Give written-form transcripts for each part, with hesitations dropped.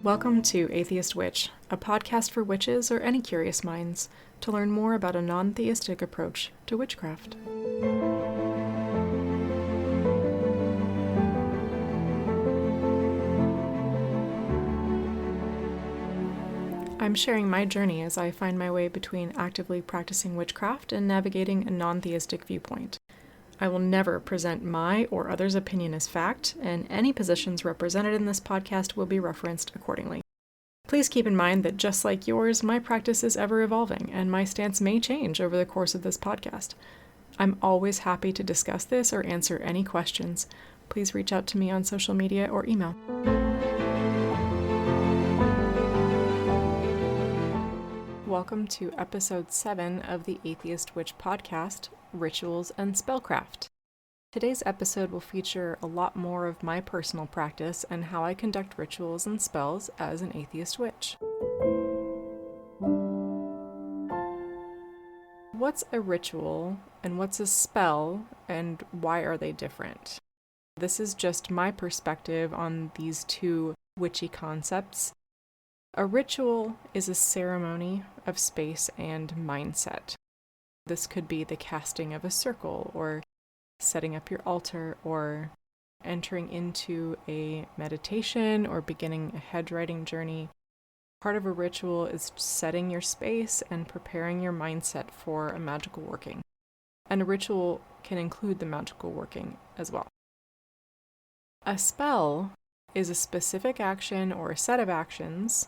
Welcome to Atheist Witch, a podcast for witches or any curious minds to learn more about a non-theistic approach to witchcraft. I'm sharing my journey as I find my way between actively practicing witchcraft and navigating a non-theistic viewpoint. I will never present my or others' opinion as fact, and any positions represented in this podcast will be referenced accordingly. Please keep in mind that just like yours, my practice is ever evolving, and my stance may change over the course of this podcast. I'm always happy to discuss this or answer any questions. Please reach out to me on social media or email. Welcome to Episode 7 of the Atheist Witch podcast, Rituals and Spellcraft. Today's episode will feature a lot more of my personal practice and how I conduct rituals and spells as an atheist witch. What's a ritual and what's a spell, and why are they different? This is just my perspective on these two witchy concepts. A ritual is a ceremony of space and mindset. This could be the casting of a circle, or setting up your altar, or entering into a meditation, or beginning a head-writing journey. Part of a ritual is setting your space and preparing your mindset for a magical working. And a ritual can include the magical working as well. A spell is a specific action or a set of actions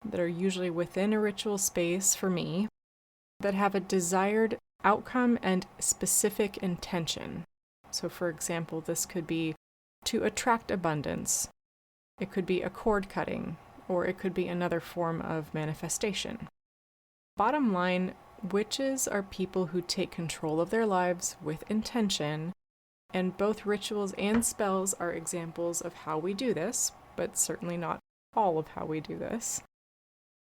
that are usually within a ritual space for me that have a desired outcome and specific intention. So for example, this could be to attract abundance. It could be a cord cutting, or it could be another form of manifestation. Bottom line, witches are people who take control of their lives with intention, and both rituals and spells are examples of how we do this, but certainly not all of how we do this.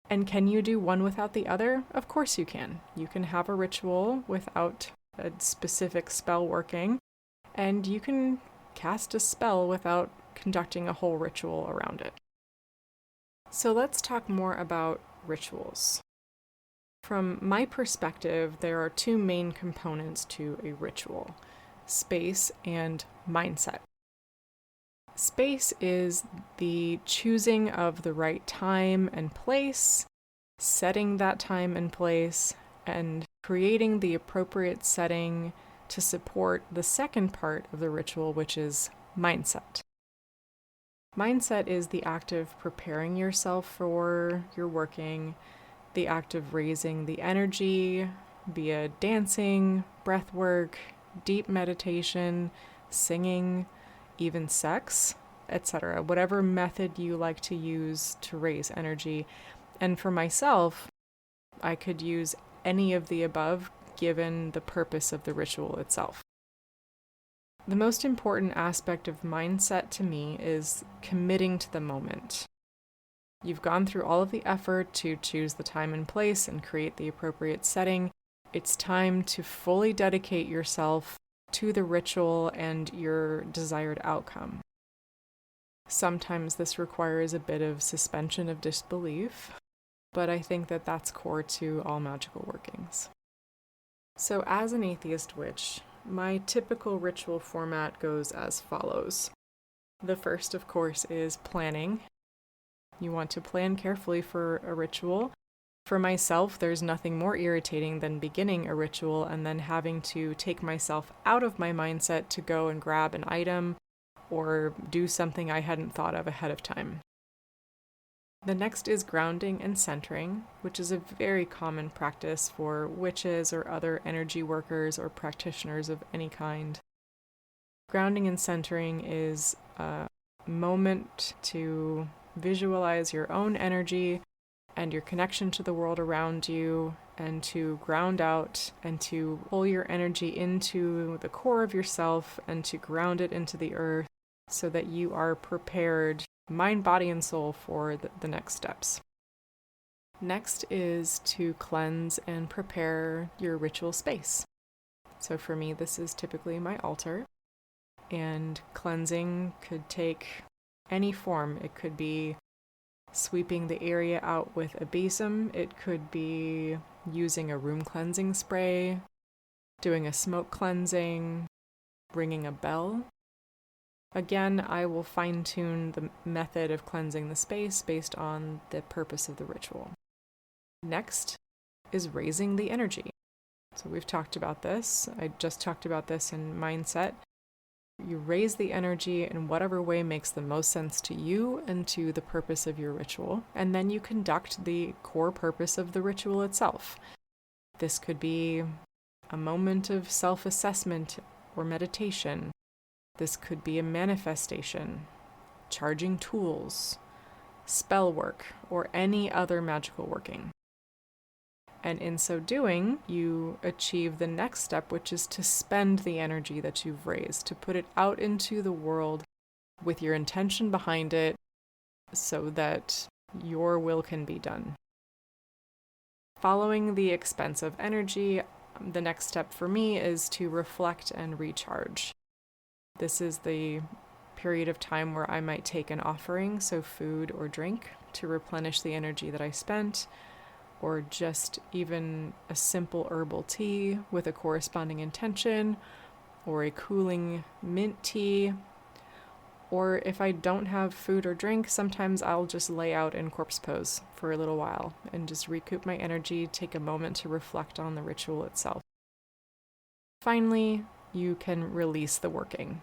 And can you do one without the other? Of course you can. You can have a ritual without a specific spell working, and you can cast a spell without conducting a whole ritual around it. So let's talk more about rituals. From my perspective, there are two main components to a ritual: space and mindset. Space is the choosing of the right time and place, setting that time and place, and creating the appropriate setting to support the second part of the ritual, which is mindset. Mindset is the act of preparing yourself for your working, the act of raising the energy via dancing, breath work, deep meditation, singing, even sex, etc. Whatever method you like to use to raise energy. And for myself, I could use any of the above given the purpose of the ritual itself. The most important aspect of mindset to me is committing to the moment. You've gone through all of the effort to choose the time and place and create the appropriate setting. It's time to fully dedicate yourself to the ritual and your desired outcome. Sometimes this requires a bit of suspension of disbelief, but I think that that's core to all magical workings. So as an atheist witch, my typical ritual format goes as follows. The first, of course, is planning. You want to plan carefully for a ritual. For myself, there's nothing more irritating than beginning a ritual and then having to take myself out of my mindset to go and grab an item or do something I hadn't thought of ahead of time. The next is grounding and centering, which is a very common practice for witches or other energy workers or practitioners of any kind. Grounding and centering is a moment to visualize your own energy and your connection to the world around you, and to ground out and to pull your energy into the core of yourself and to ground it into the earth so that you are prepared, mind, body, and soul, for the next steps. Next is to cleanse and prepare your ritual space. So for me, this is typically my altar, and cleansing could take any form. It could be sweeping the area out with a besom. It could be using a room cleansing spray, doing a smoke cleansing, ringing a bell. Again, I will fine-tune the method of cleansing the space based on the purpose of the ritual. Next is raising the energy. So we've talked about this. I just talked about this in mindset. You raise the energy in whatever way makes the most sense to you and to the purpose of your ritual, and then you conduct the core purpose of the ritual itself. This could be a moment of self-assessment or meditation. This could be a manifestation, charging tools, spell work, or any other magical working. And in so doing, you achieve the next step, which is to spend the energy that you've raised, to put it out into the world with your intention behind it so that your will can be done. Following the expense of energy, the next step for me is to reflect and recharge. This is the period of time where I might take an offering, so food or drink, to replenish the energy that I spent, or just even a simple herbal tea with a corresponding intention, or a cooling mint tea. Or if I don't have food or drink, sometimes I'll just lay out in corpse pose for a little while and just recoup my energy, take a moment to reflect on the ritual itself. Finally, you can release the working.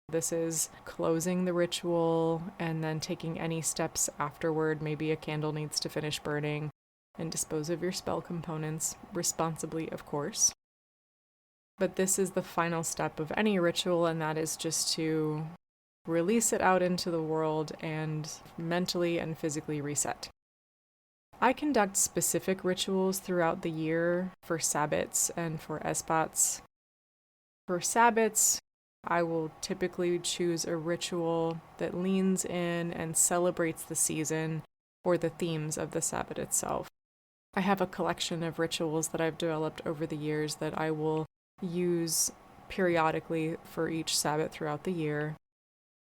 This is closing the ritual and then taking any steps afterward. Maybe a candle needs to finish burning, and dispose of your spell components responsibly, of course. But this is the final step of any ritual, and that is just to release it out into the world and mentally and physically reset. I conduct specific rituals throughout the year for Sabbats and for Esbats. For Sabbats, I will typically choose a ritual that leans in and celebrates the season or the themes of the Sabbat itself. I have a collection of rituals that I've developed over the years that I will use periodically for each Sabbath throughout the year.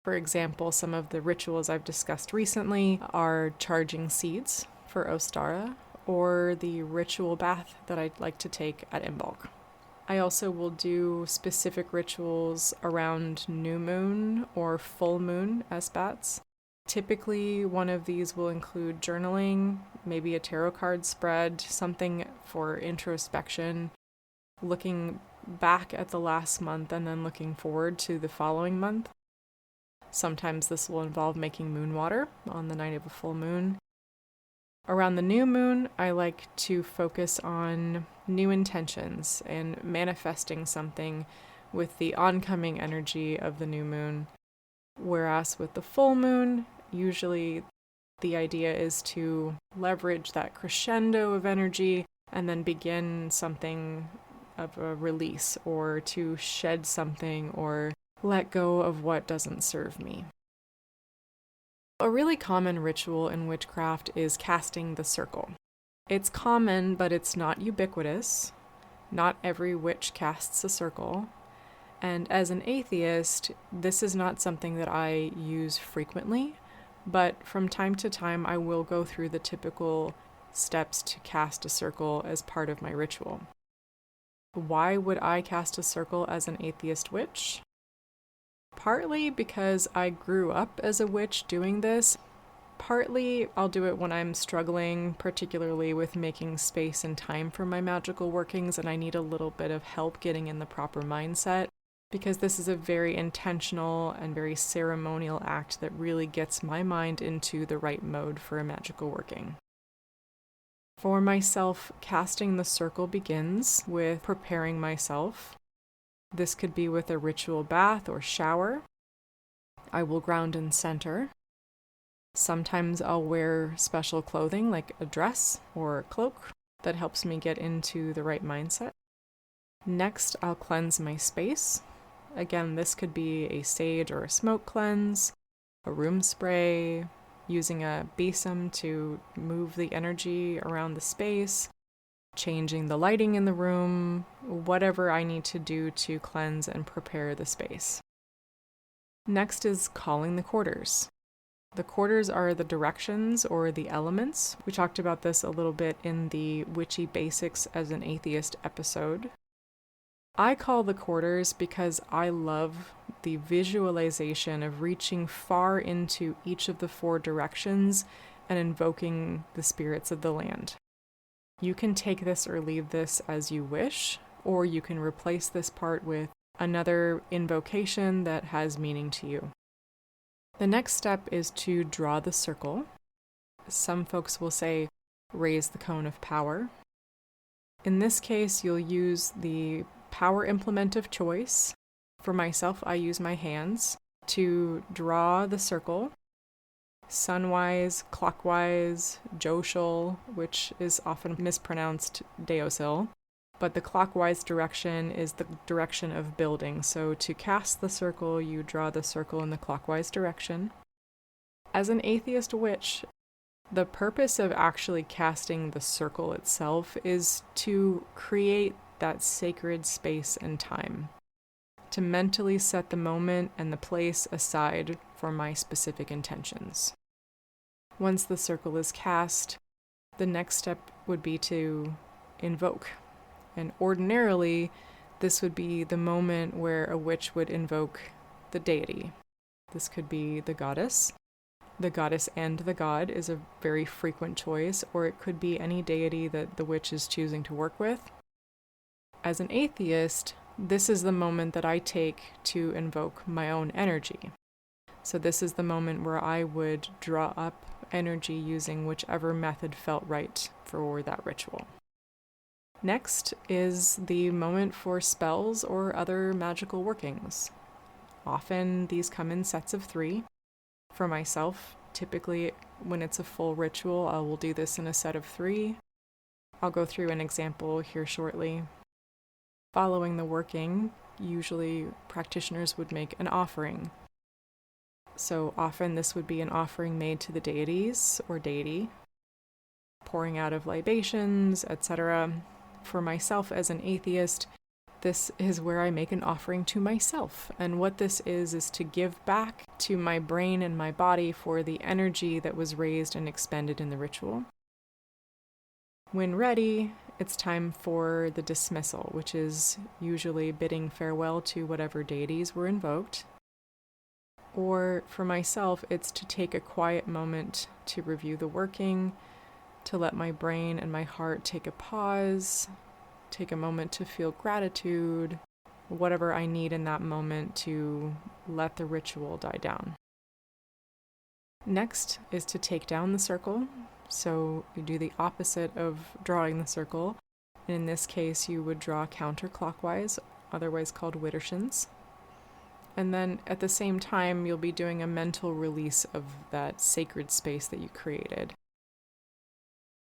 For example, some of the rituals I've discussed recently are charging seeds for Ostara, or the ritual bath that I'd like to take at Imbolc. I also will do specific rituals around new moon or full moon Esbats. Typically, one of these will include journaling, maybe a tarot card spread, something for introspection, looking back at the last month and then looking forward to the following month. Sometimes this will involve making moon water on the night of a full moon. Around the new moon, I like to focus on new intentions and manifesting something with the oncoming energy of the new moon. Whereas with the full moon, usually the idea is to leverage that crescendo of energy and then begin something of a release, or to shed something or let go of what doesn't serve me. A really common ritual in witchcraft is casting the circle. It's common, but it's not ubiquitous. Not every witch casts a circle. And as an atheist, this is not something that I use frequently, but from time to time I will go through the typical steps to cast a circle as part of my ritual. Why would I cast a circle as an atheist witch? Partly because I grew up as a witch doing this. Partly I'll do it when I'm struggling, particularly with making space and time for my magical workings, and I need a little bit of help getting in the proper mindset, because this is a very intentional and very ceremonial act that really gets my mind into the right mode for a magical working. For myself, casting the circle begins with preparing myself. This could be with a ritual bath or shower. I will ground and center. Sometimes I'll wear special clothing like a dress or a cloak that helps me get into the right mindset. Next, I'll cleanse my space. Again, this could be a sage or a smoke cleanse, a room spray, using a besom to move the energy around the space, changing the lighting in the room, whatever I need to do to cleanse and prepare the space. Next is calling the quarters. The quarters are the directions or the elements. We talked about this a little bit in the Witchy Basics as an Atheist episode. I call the quarters because I love the visualization of reaching far into each of the 4 directions and invoking the spirits of the land. You can take this or leave this as you wish, or you can replace this part with another invocation that has meaning to you. The next step is to draw the circle. Some folks will say, raise the cone of power. In this case, you'll use the power implement of choice. For myself, I use my hands to draw the circle, sunwise, clockwise, joshul, which is often mispronounced deosil. But the clockwise direction is the direction of building. So to cast the circle, you draw the circle in the clockwise direction. As an atheist witch, the purpose of actually casting the circle itself is to create that sacred space and time, to mentally set the moment and the place aside for my specific intentions. Once the circle is cast, the next step would be to invoke. And ordinarily, this would be the moment where a witch would invoke the deity. This could be the goddess. The goddess and the god is a very frequent choice, or it could be any deity that the witch is choosing to work with. As an atheist, this is the moment that I take to invoke my own energy. So this is the moment where I would draw up energy using whichever method felt right for that ritual. Next is the moment for spells or other magical workings. Often these come in sets of 3. For myself, typically when it's a full ritual, I will do this in a set of 3. I'll go through an example here shortly. Following the working, usually practitioners would make an offering. So often this would be an offering made to the deities or deity, pouring out of libations, etc. For myself as an atheist, this is where I make an offering to myself. And what this is to give back to my brain and my body for the energy that was raised and expended in the ritual. When ready, it's time for the dismissal, which is usually bidding farewell to whatever deities were invoked. Or for myself, it's to take a quiet moment to review the working, to let my brain and my heart take a pause, take a moment to feel gratitude, whatever I need in that moment to let the ritual die down. Next is to take down the circle. So you do the opposite of drawing the circle. In this case, you would draw counterclockwise, otherwise called widdershins. And then at the same time, you'll be doing a mental release of that sacred space that you created.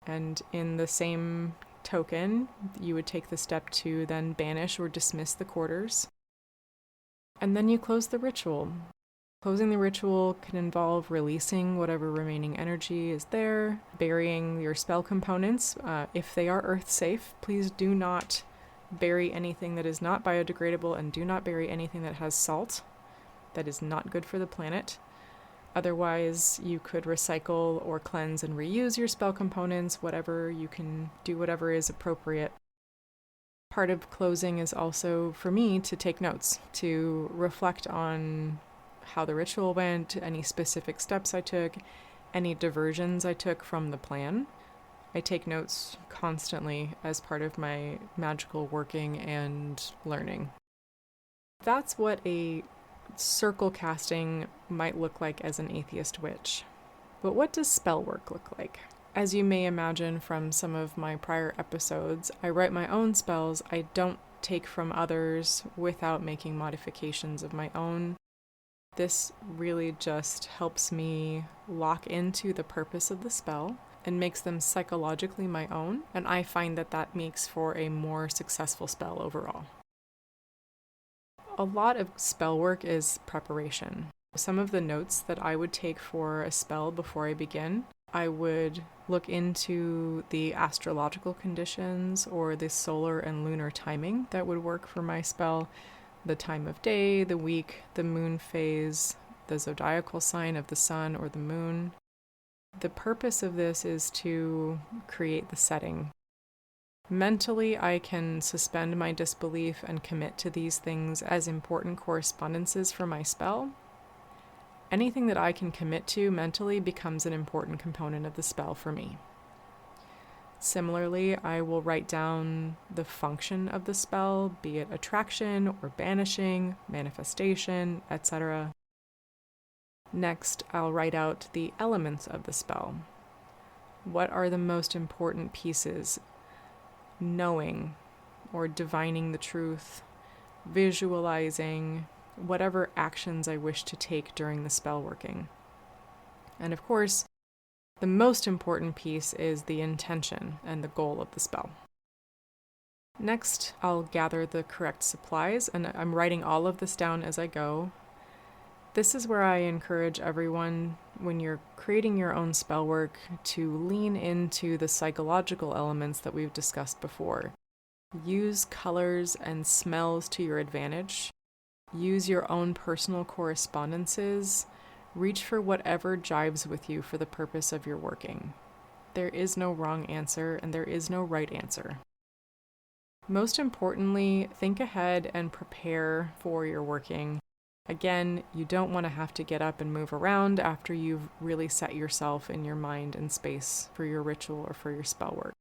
And in the same token, you would take the step to then banish or dismiss the quarters. And then you close the ritual. Closing the ritual can involve releasing whatever remaining energy is there, burying your spell components. If they are earth safe, please do not bury anything that is not biodegradable, and do not bury anything that has salt. That is not good for the planet. Otherwise, you could recycle or cleanse and reuse your spell components, whatever you can do, whatever is appropriate. Part of closing is also for me to take notes, to reflect on how the ritual went, any specific steps I took, any diversions I took from the plan. I take notes constantly as part of my magical working and learning. That's what a circle casting might look like as an atheist witch. But what does spell work look like? As you may imagine from some of my prior episodes, I write my own spells. I don't take from others without making modifications of my own. This really just helps me lock into the purpose of the spell and makes them psychologically my own, and I find that that makes for a more successful spell overall. A lot of spell work is preparation. Some of the notes that I would take for a spell before I begin, I would look into the astrological conditions or the solar and lunar timing that would work for my spell, the time of day, the week, the moon phase, the zodiacal sign of the sun or the moon. The purpose of this is to create the setting. Mentally, I can suspend my disbelief and commit to these things as important correspondences for my spell. Anything that I can commit to mentally becomes an important component of the spell for me. Similarly, I will write down the function of the spell, be it attraction or banishing, manifestation, etc. Next, I'll write out the elements of the spell. What are the most important pieces? Knowing or divining the truth, visualizing, whatever actions I wish to take during the spell working. And of course, the most important piece is the intention and the goal of the spell. Next, I'll gather the correct supplies, and I'm writing all of this down as I go. This is where I encourage everyone, when you're creating your own spell work, to lean into the psychological elements that we've discussed before. Use colors and smells to your advantage. Use your own personal correspondences. Reach for whatever jives with you for the purpose of your working. There is no wrong answer, and there is no right answer. Most importantly, think ahead and prepare for your working. Again, you don't want to have to get up and move around after you've really set yourself in your mind and space for your ritual or for your spell work.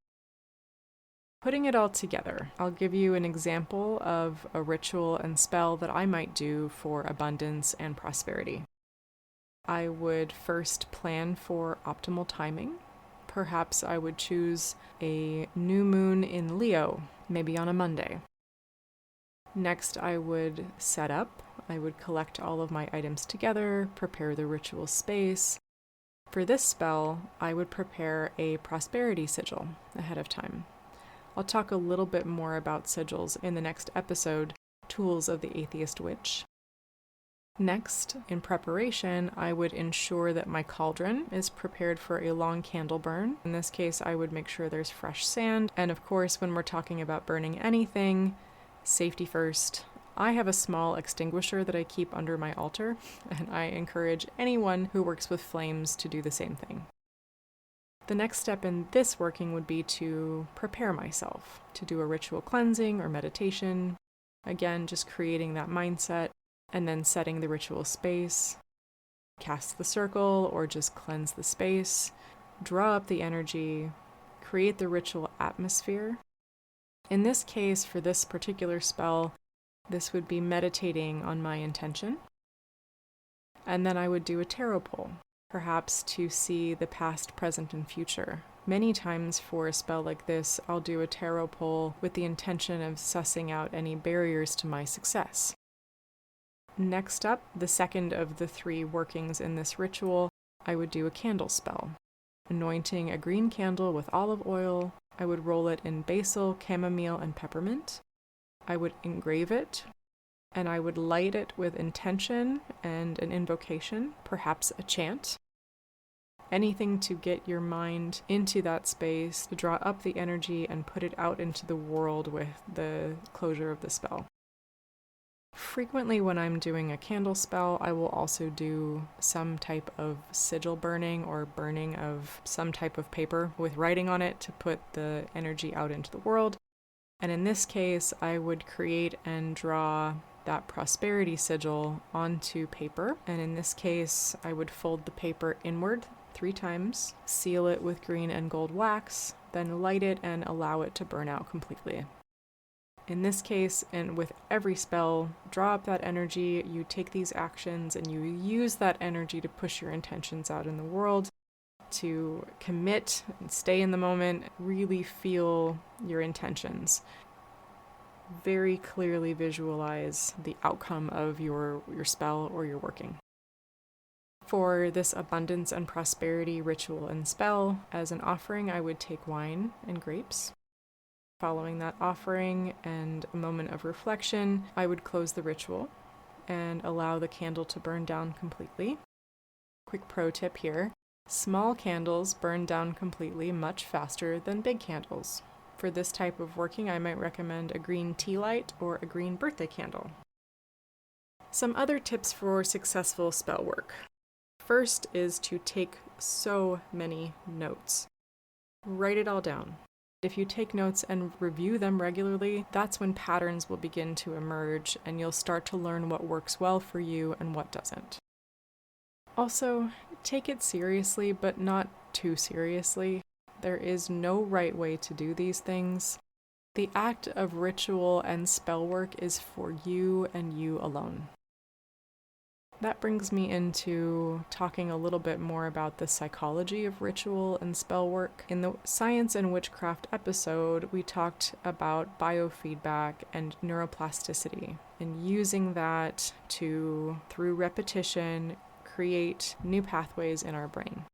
Putting it all together, I'll give you an example of a ritual and spell that I might do for abundance and prosperity. I would first plan for optimal timing. Perhaps I would choose a new moon in Leo, maybe on a Monday. Next, I would set up. I would collect all of my items together, prepare the ritual space. For this spell, I would prepare a prosperity sigil ahead of time. I'll talk a little bit more about sigils in the next episode, Tools of the Atheist Witch. Next, in preparation, I would ensure that my cauldron is prepared for a long candle burn. In this case, I would make sure there's fresh sand. And of course, when we're talking about burning anything, safety first. I have a small extinguisher that I keep under my altar, and I encourage anyone who works with flames to do the same thing. The next step in this working would be to prepare myself to do a ritual cleansing or meditation. Again, just creating that mindset. And then setting the ritual space, cast the circle or just cleanse the space, draw up the energy, create the ritual atmosphere. In this case, for this particular spell, this would be meditating on my intention. And then I would do a tarot pull, perhaps to see the past, present, and future. Many times for a spell like this, I'll do a tarot pull with the intention of sussing out any barriers to my success. Next up, the second of the 3 workings in this ritual, I would do a candle spell. Anointing a green candle with olive oil, I would roll it in basil, chamomile, and peppermint. I would engrave it, and I would light it with intention and an invocation, perhaps a chant. Anything to get your mind into that space, to draw up the energy and put it out into the world with the closure of the spell. Frequently when I'm doing a candle spell, I will also do some type of sigil burning or burning of some type of paper with writing on it to put the energy out into the world. And in this case, I would create and draw that prosperity sigil onto paper. And in this case, I would fold the paper inward 3 times, seal it with green and gold wax, then light it and allow it to burn out completely. In this case, and with every spell, draw up that energy, you take these actions, and you use that energy to push your intentions out in the world, to commit and stay in the moment, really feel your intentions. Very clearly visualize the outcome of your spell or your working. For this abundance and prosperity ritual and spell, as an offering, I would take wine and grapes. Following that offering and a moment of reflection, I would close the ritual and allow the candle to burn down completely. Quick pro tip here, small candles burn down completely much faster than big candles. For this type of working, I might recommend a green tea light or a green birthday candle. Some other tips for successful spell work. First is to take so many notes. Write it all down. If you take notes and review them regularly, that's when patterns will begin to emerge and you'll start to learn what works well for you and what doesn't. Also, take it seriously, but not too seriously. There is no right way to do these things. The act of ritual and spell work is for you and you alone. That brings me into talking a little bit more about the psychology of ritual and spell work. In the Science and Witchcraft episode, we talked about biofeedback and neuroplasticity and using that to, through repetition, create new pathways in our brain.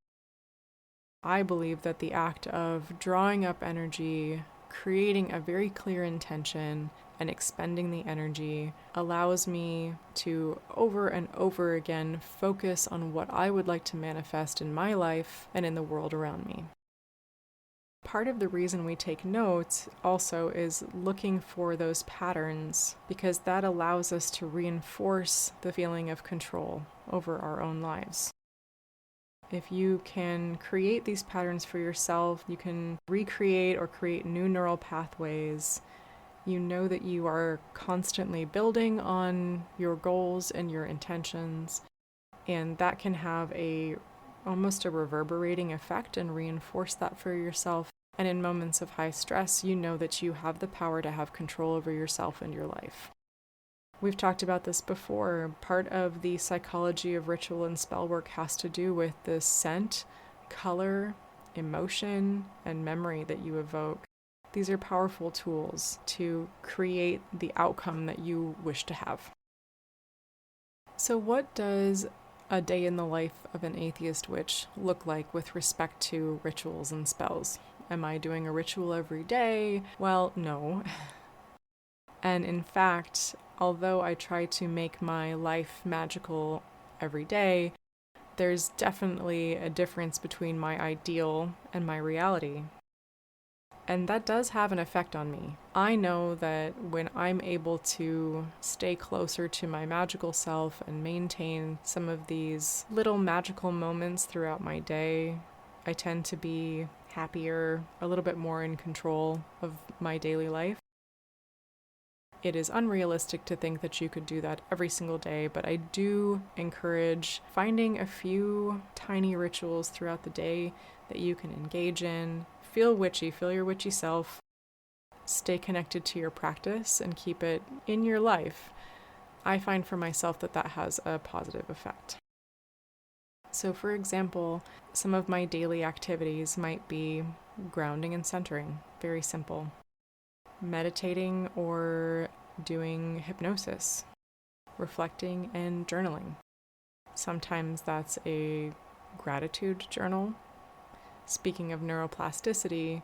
I believe that the act of drawing up energy, creating a very clear intention, and expending the energy allows me to over and over again focus on what I would like to manifest in my life and in the world around me. Part of the reason we take notes also is looking for those patterns because that allows us to reinforce the feeling of control over our own lives. If you can create these patterns for yourself, you can recreate or create new neural pathways. You know that you are constantly building on your goals and your intentions, and that can have almost a reverberating effect and reinforce that for yourself. And in moments of high stress, you know that you have the power to have control over yourself and your life. We've talked about this before. Part of the psychology of ritual and spell work has to do with the scent, color, emotion, and memory that you evoke. These are powerful tools to create the outcome that you wish to have. So what does a day in the life of an atheist witch look like with respect to rituals and spells? Am I doing a ritual every day? Well, no. And in fact, although I try to make my life magical every day, there's definitely a difference between my ideal and my reality. And that does have an effect on me. I know that when I'm able to stay closer to my magical self and maintain some of these little magical moments throughout my day, I tend to be happier, a little bit more in control of my daily life. It is unrealistic to think that you could do that every single day, but I do encourage finding a few tiny rituals throughout the day that you can engage in. Feel witchy, feel your witchy self, stay connected to your practice and keep it in your life. I find for myself that that has a positive effect. So for example, some of my daily activities might be grounding and centering, very simple. Meditating or doing hypnosis, reflecting and journaling. Sometimes that's a gratitude journal. Speaking of neuroplasticity,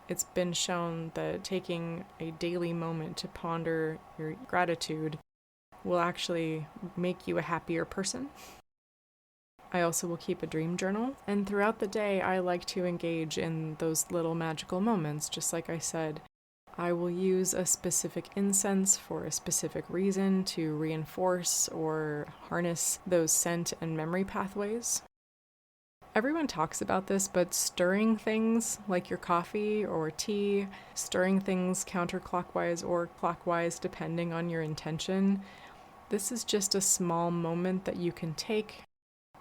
it's been shown that taking a daily moment to ponder your gratitude will actually make you a happier person. I also will keep a dream journal, and throughout the day I like to engage in those little magical moments. Just like I said, I will use a specific incense for a specific reason to reinforce or harness those scent and memory pathways. Everyone talks about this, but stirring things like your coffee or tea, stirring things counterclockwise or clockwise depending on your intention, this is just a small moment that you can take,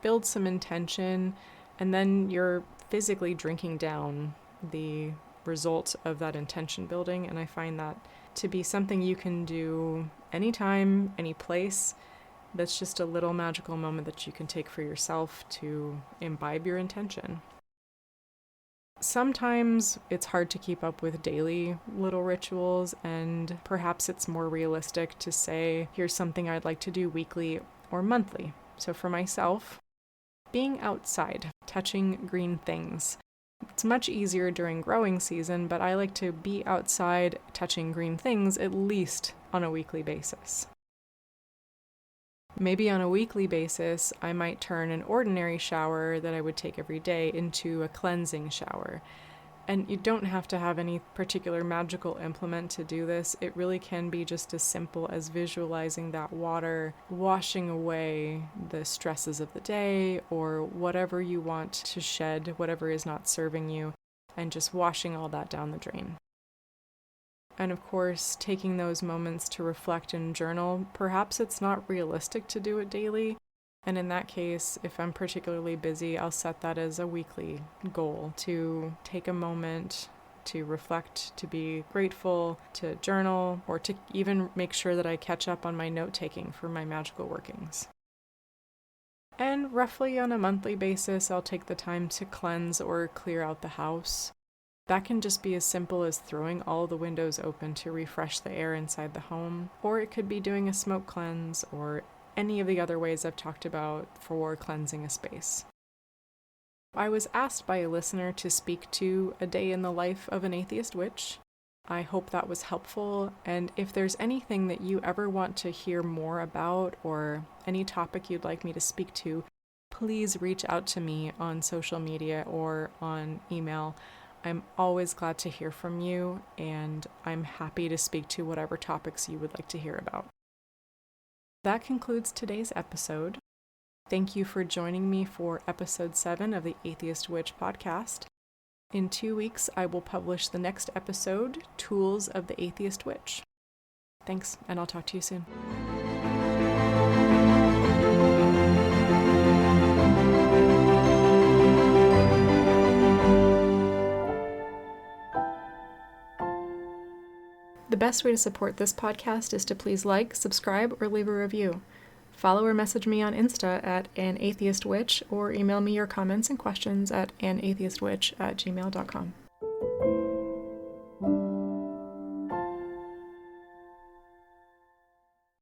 build some intention, and then you're physically drinking down the result of that intention building. And I find that to be something you can do anytime, any place. That's just a little magical moment that you can take for yourself to imbibe your intention. Sometimes it's hard to keep up with daily little rituals, and perhaps it's more realistic to say, here's something I'd like to do weekly or monthly. So for myself, being outside, touching green things. It's much easier during growing season, but I like to be outside touching green things at least on a weekly basis. Maybe on a weekly basis, I might turn an ordinary shower that I would take every day into a cleansing shower. And you don't have to have any particular magical implement to do this. It really can be just as simple as visualizing that water washing away the stresses of the day or whatever you want to shed, whatever is not serving you, and just washing all that down the drain. And of course, taking those moments to reflect and journal. Perhaps it's not realistic to do it daily. And in that case, if I'm particularly busy, I'll set that as a weekly goal to take a moment to reflect, to be grateful, to journal, or to even make sure that I catch up on my note-taking for my magical workings. And roughly on a monthly basis, I'll take the time to cleanse or clear out the house. That can just be as simple as throwing all the windows open to refresh the air inside the home, or it could be doing a smoke cleanse or any of the other ways I've talked about for cleansing a space. I was asked by a listener to speak to a day in the life of an atheist witch. I hope that was helpful, and if there's anything that you ever want to hear more about or any topic you'd like me to speak to, please reach out to me on social media or on email. I'm always glad to hear from you, and I'm happy to speak to whatever topics you would like to hear about. That concludes today's episode. Thank you for joining me for episode 7 of the Atheist Witch podcast. In 2 weeks, I will publish the next episode, Tools of the Atheist Witch. Thanks, and I'll talk to you soon. The best way to support this podcast is to please like, subscribe, or leave a review. Follow or message me on Insta at anatheistwitch or email me your comments and questions at anatheistwitch@gmail.com.